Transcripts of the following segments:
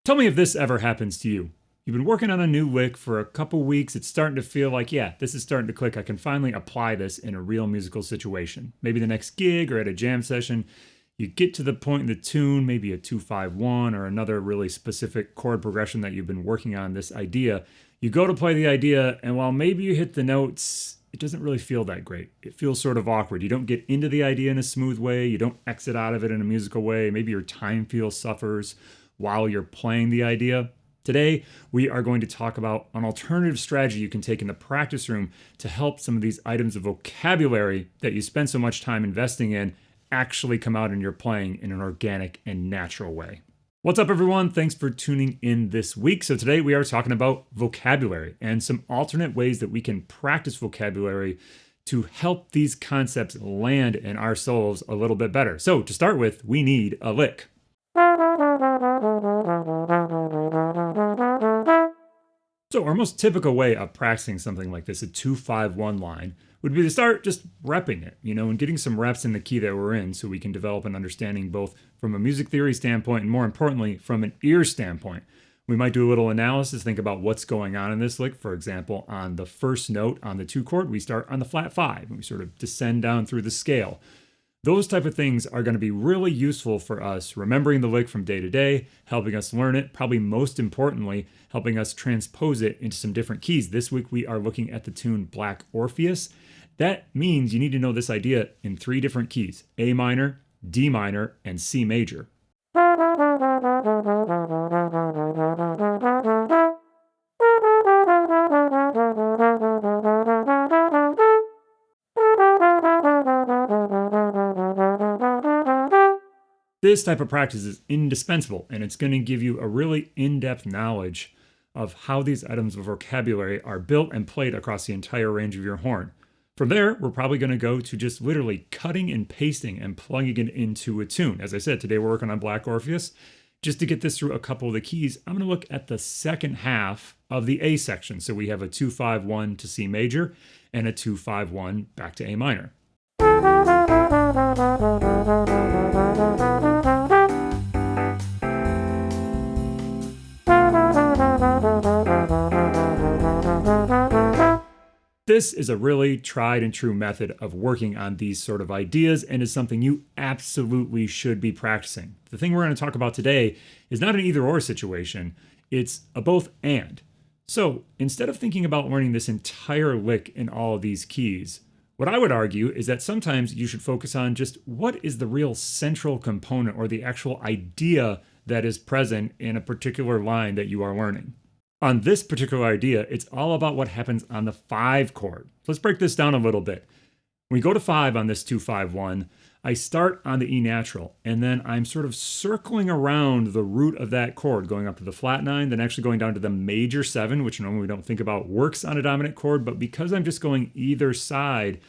Tell me if this ever happens to you. You've been working on a new lick for a couple weeks. It's starting to feel like, yeah, this is starting to click. I can finally apply this in a real musical situation. Maybe the next gig or at a jam session. You get to the point in the tune, maybe a 2-5-1 or another really specific chord progression that you've been working on, this idea. You go to play the idea, and while maybe you hit the notes, it doesn't really feel that great. It feels sort of awkward. You don't get into the idea in a smooth way. You don't exit out of it in a musical way. Maybe your time feel suffers while you're playing the idea. Today, we are going to talk about an alternative strategy you can take in the practice room to help some of these items of vocabulary that you spend so much time investing in actually come out in your playing in an organic and natural way. What's up, everyone? Thanks for tuning in this week. So today we are talking about vocabulary and some alternate ways that we can practice vocabulary to help these concepts land in our souls a little bit better. So to start with, we need a lick. So our most typical way of practicing something like this, a 2-5-1 line, would be to start just repping it, and getting some reps in the key that we're in so we can develop an understanding both from a music theory standpoint and more importantly, from an ear standpoint. We might do a little analysis, think about what's going on in this lick. For example, on the first note on the 2 chord, we start on the flat 5 and we sort of descend down through the scale. Those type of things are going to be really useful for us remembering the lick from day to day, helping us learn it, probably most importantly, helping us transpose it into some different keys. This week we are looking at the tune Black Orpheus. That means you need to know this idea in 3 different keys: A minor, D minor, and C major. This type of practice is indispensable, and it's going to give you a really in-depth knowledge of how these items of vocabulary are built and played across the entire range of your horn. From there, we're probably going to go to just literally cutting and pasting and plugging it into a tune. As I said, today we're working on Black Orpheus. Just to get this through a couple of the keys, I'm going to look at the second half of the A section. So we have a 2-5-1 to C major and a 2-5-1 back to A minor. This is a really tried and true method of working on these sort of ideas and is something you absolutely should be practicing. The thing we're going to talk about today is not an either-or situation, it's a both and. So instead of thinking about learning this entire lick in all of these keys, what I would argue is that sometimes you should focus on just what is the real central component or the actual idea that is present in a particular line that you are learning. On this particular idea, it's all about what happens on the 5 chord. Let's break this down a little bit. When we go to 5 on this 2-5-1, I start on the E natural, and then I'm sort of circling around the root of that chord, going up to the flat 9, then actually going down to the major 7, which normally we don't think about works on a dominant chord, but because I'm just going either side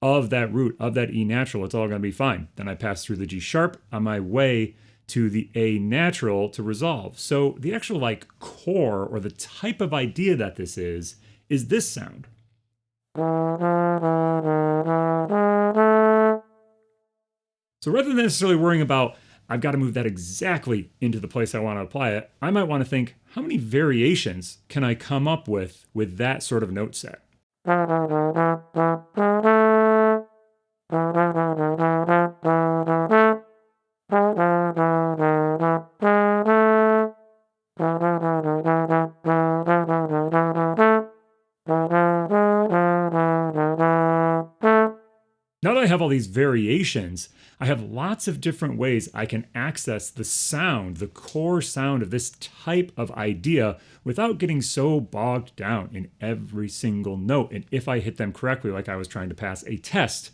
of that root, of that E natural, it's all going to be fine. Then I pass through the G sharp on my way to the A natural to resolve. So the actual core or the type of idea that this is this sound. So rather than necessarily worrying about, I've got to move that exactly into the place I want to apply it, I might want to think, how many variations can I come up with that sort of note set? Now that I have all these variations, I have lots of different ways I can access the sound, the core sound of this type of idea without getting so bogged down in every single note and if I hit them correctly like I was trying to pass a test.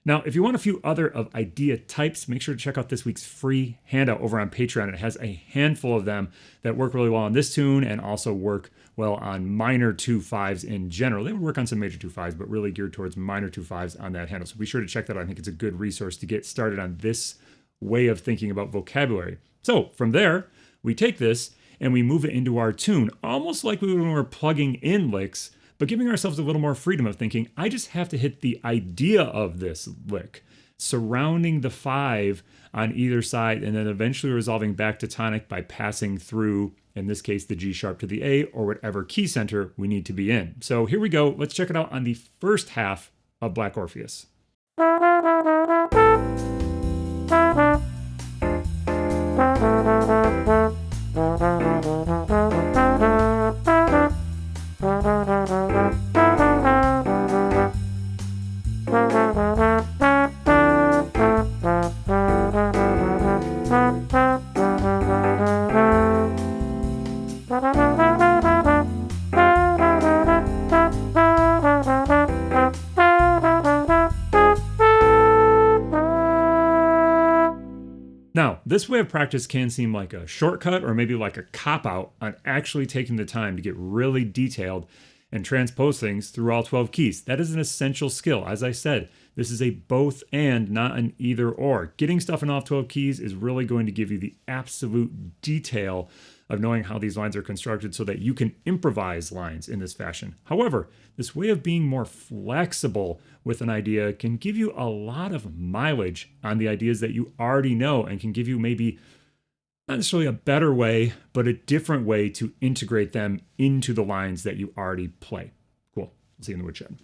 Now, if you want a few other of idea types, make sure to check out this week's free handout over on Patreon. It has a handful of them that work really well on this tune and also work well on minor 2-5s in general. They would work on some major 2-5s, but really geared towards minor 2-5s on that handle. So be sure to check that out. I think it's a good resource to get started on this way of thinking about vocabulary. So from there, we take this and we move it into our tune, almost like when we were plugging in licks, but giving ourselves a little more freedom of thinking, I just have to hit the idea of this lick, surrounding the 5 on either side, and then eventually resolving back to tonic by passing through in this case, the G sharp to the A, or whatever key center we need to be in. So here we go. Let's check it out on the first half of Black Orpheus. Now, this way of practice can seem like a shortcut or maybe like a cop-out on actually taking the time to get really detailed and transpose things through all 12 keys. That is an essential skill. As I said, this is a both and, not an either or. Getting stuff in all 12 keys is really going to give you the absolute detail of knowing how these lines are constructed so that you can improvise lines in this fashion. However, this way of being more flexible with an idea can give you a lot of mileage on the ideas that you already know and can give you maybe not necessarily a better way, but a different way to integrate them into the lines that you already play. Cool. See you in the woodshed.